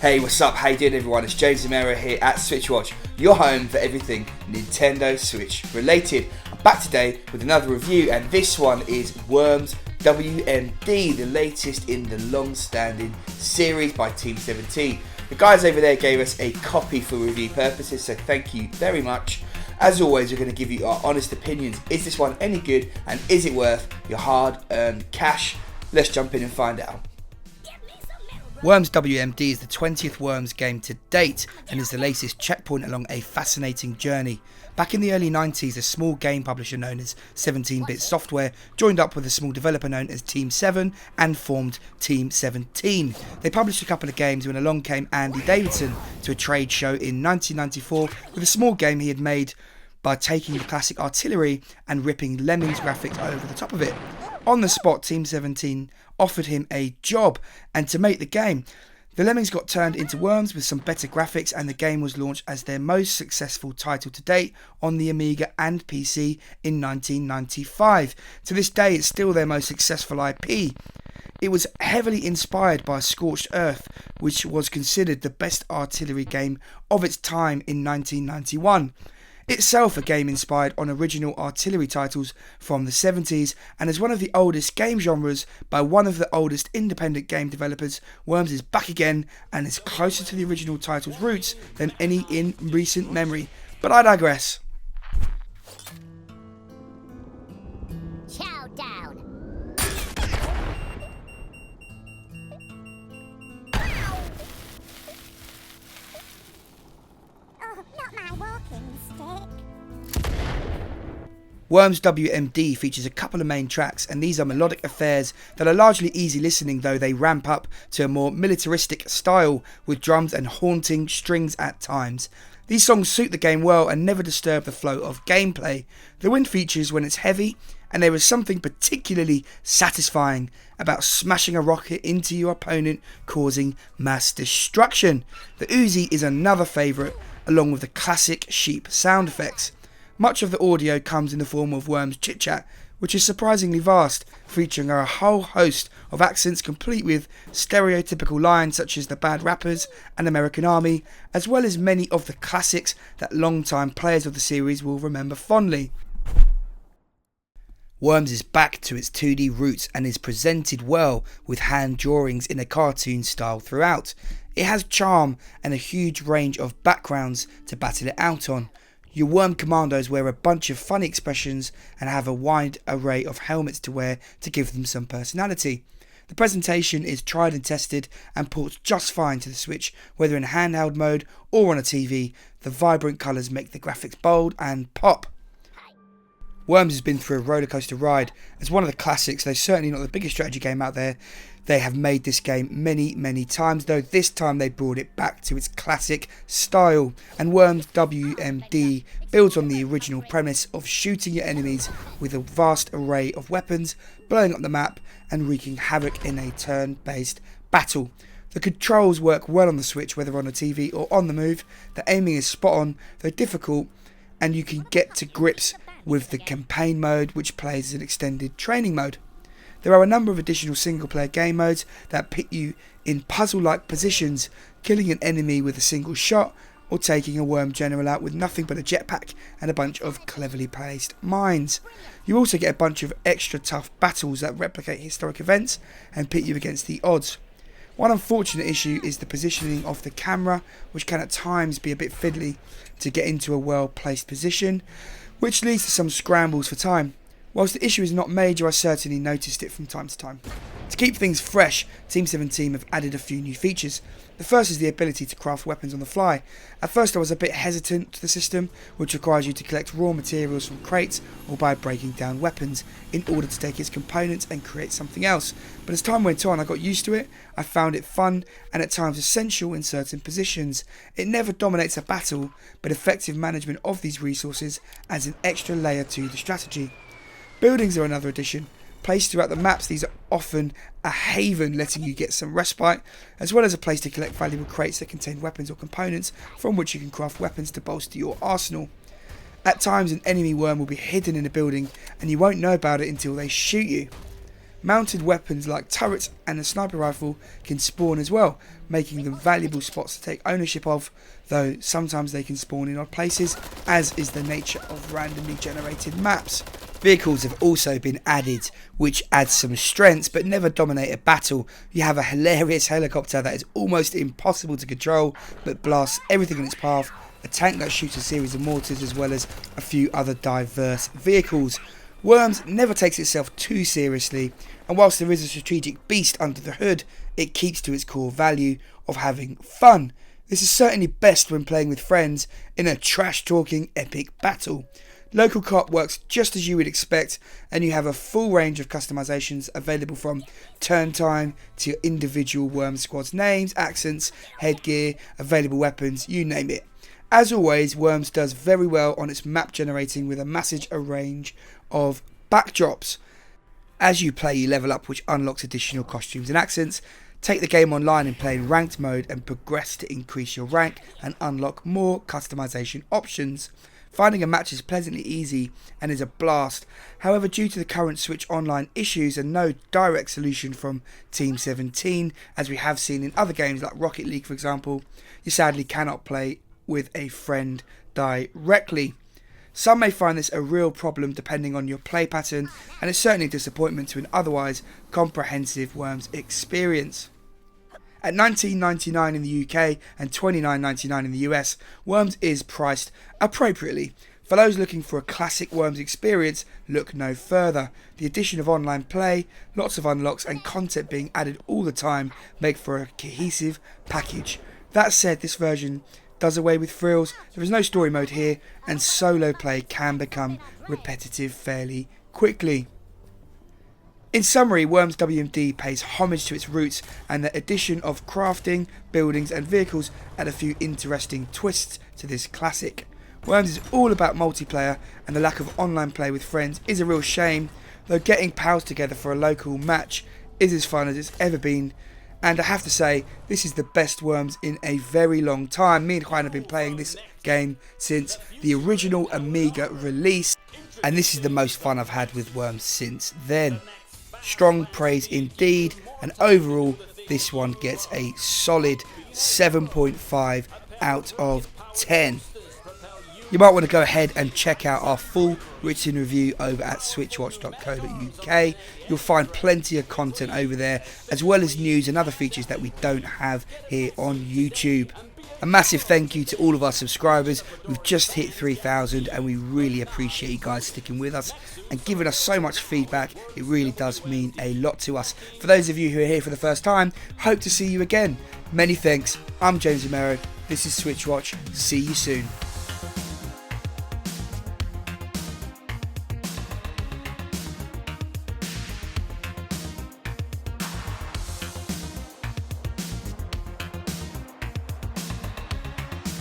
Hey, what's up? How you doing, everyone? It's James here at SwitchWatch, your home for everything Nintendo Switch related. I'm back today with another review, and this one is Worms WMD, the latest in the long-standing series by Team 17. The guys over there gave us a copy for review purposes, so thank you very much. As always, we're going to give you our honest opinions. Is this one any good, and is it worth your hard-earned cash? Let's jump in and find out. Worms WMD is the 20th Worms game to date and is the latest checkpoint along a fascinating journey. Back in the early 90s, a small game publisher known as 17-Bit Software joined up with a small developer known as Team 7 and formed Team 17. They published a couple of games when along came Andy Davidson to a trade show in 1994 with a small game he had made by taking the classic Artillery and ripping Lemmings graphics over the top of it. On the spot, Team 17 offered him a job and to make the game. The Lemmings got turned into Worms with some better graphics, and the game was launched as their most successful title to date on the Amiga and PC in 1995. To this day, it's still their most successful IP. It was heavily inspired by Scorched Earth, which was considered the best artillery game of its time in 1991. Itself a game inspired on original artillery titles from the 70s, and as one of the oldest game genres by one of the oldest independent game developers, Worms is back again and is closer to the original title's roots than any in recent memory. But I digress. Chow down. Oh, not my walking stick. Worms WMD features a couple of main tracks, and these are melodic affairs that are largely easy listening, though they ramp up to a more militaristic style with drums and haunting strings at times. These songs suit the game well and never disturb the flow of gameplay. The wind features when it's heavy, and there is something particularly satisfying about smashing a rocket into your opponent, causing mass destruction. The Uzi is another favourite, along with the classic sheep sound effects. Much of the audio comes in the form of Worms chit-chat, which is surprisingly vast, featuring a whole host of accents complete with stereotypical lines such as the Bad Rappers and American Army, as well as many of the classics that long-time players of the series will remember fondly. Worms is back to its 2D roots and is presented well with hand drawings in a cartoon style throughout. It has charm and a huge range of backgrounds to battle it out on. Your Worm commandos wear a bunch of funny expressions and have a wide array of helmets to wear to give them some personality. The presentation is tried and tested and ports just fine to the Switch, whether in handheld mode or on a TV. The vibrant colours make the graphics bold and pop. Worms has been through a rollercoaster ride. As one of the classics, though certainly not the biggest strategy game out there, they have made this game many times, though this time they brought it back to its classic style. And Worms WMD builds on the original premise of shooting your enemies with a vast array of weapons, blowing up the map and wreaking havoc in a turn-based battle. The controls work well on the Switch, whether on a TV or on the move. The aiming is spot on, though difficult, and you can get to grips with the campaign mode, which plays as an extended training mode. There are a number of additional single-player game modes that pit you in puzzle-like positions, killing an enemy with a single shot, or taking a worm general out with nothing but a jetpack and a bunch of cleverly placed mines. You also get a bunch of extra tough battles that replicate historic events and pit you against the odds. One unfortunate issue is the positioning of the camera, which can at times be a bit fiddly to get into a well-placed position, which leads to some scrambles for time. Whilst the issue is not major, I certainly noticed it from time to time. To keep things fresh, Team 17 have added a few new features. The first is the ability to craft weapons on the fly. At first I was a bit hesitant to the system, which requires you to collect raw materials from crates or by breaking down weapons in order to take its components and create something else. But as time went on, I got used to it, I found it fun and at times essential in certain positions. It never dominates a battle, but effective management of these resources adds an extra layer to the strategy. Buildings are another addition. Placed throughout the maps, these are often a haven, letting you get some respite, as well as a place to collect valuable crates that contain weapons or components from which you can craft weapons to bolster your arsenal. At times an enemy worm will be hidden in a building and you won't know about it until they shoot you. Mounted weapons like turrets and a sniper rifle can spawn as well, making them valuable spots to take ownership of, though sometimes they can spawn in odd places, as is the nature of randomly generated maps. Vehicles have also been added, which adds some strengths but never dominate a battle. You have a hilarious helicopter that is almost impossible to control but blasts everything in its path, a tank that shoots a series of mortars, as well as a few other diverse vehicles. Worms never takes itself too seriously, and whilst there is a strategic beast under the hood, it keeps to its core value of having fun. This is certainly best when playing with friends in a trash-talking epic battle. Local co-op works just as you would expect, and you have a full range of customizations available from turn time to your individual Worm squad's names, accents, headgear, available weapons, you name it. As always, Worms does very well on its map generating with a massive range of backdrops. As you play, you level up, which unlocks additional costumes and accents. Take the game online and play in ranked mode and progress to increase your rank and unlock more customization options. Finding a match is pleasantly easy and is a blast. However, due to the current Switch Online issues and no direct solution from Team 17, as we have seen in other games like Rocket League for example, you sadly cannot play with a friend directly. Some may find this a real problem depending on your play pattern, and it's certainly a disappointment to an otherwise comprehensive Worms experience. At $19.99 in the UK and $29.99 in the US, Worms is priced appropriately. For those looking for a classic Worms experience, look no further. The addition of online play, lots of unlocks and content being added all the time make for a cohesive package. That said, this version does away with frills. There is no story mode here, and solo play can become repetitive fairly quickly. In summary, Worms WMD pays homage to its roots, and the addition of crafting, buildings and vehicles add a few interesting twists to this classic. Worms is all about multiplayer, and the lack of online play with friends is a real shame, though getting pals together for a local match is as fun as it's ever been. And I have to say, this is the best Worms in a very long time. Me and Juan have been playing this game since the original Amiga release, and this is the most fun I've had with Worms since then. Strong praise indeed, and overall this one gets a solid 7.5 out of 10. You might want to go ahead and check out our full written review over at switchwatch.co.uk. You'll find plenty of content over there, as well as news and other features that we don't have here on YouTube. A massive thank you to all of our subscribers. We've just hit 3,000 and we really appreciate you guys sticking with us and giving us so much feedback. It really does mean a lot to us. For those of you who are here for the first time, hope to see you again. Many thanks. I'm James Romero. This is SwitchWatch. See you soon.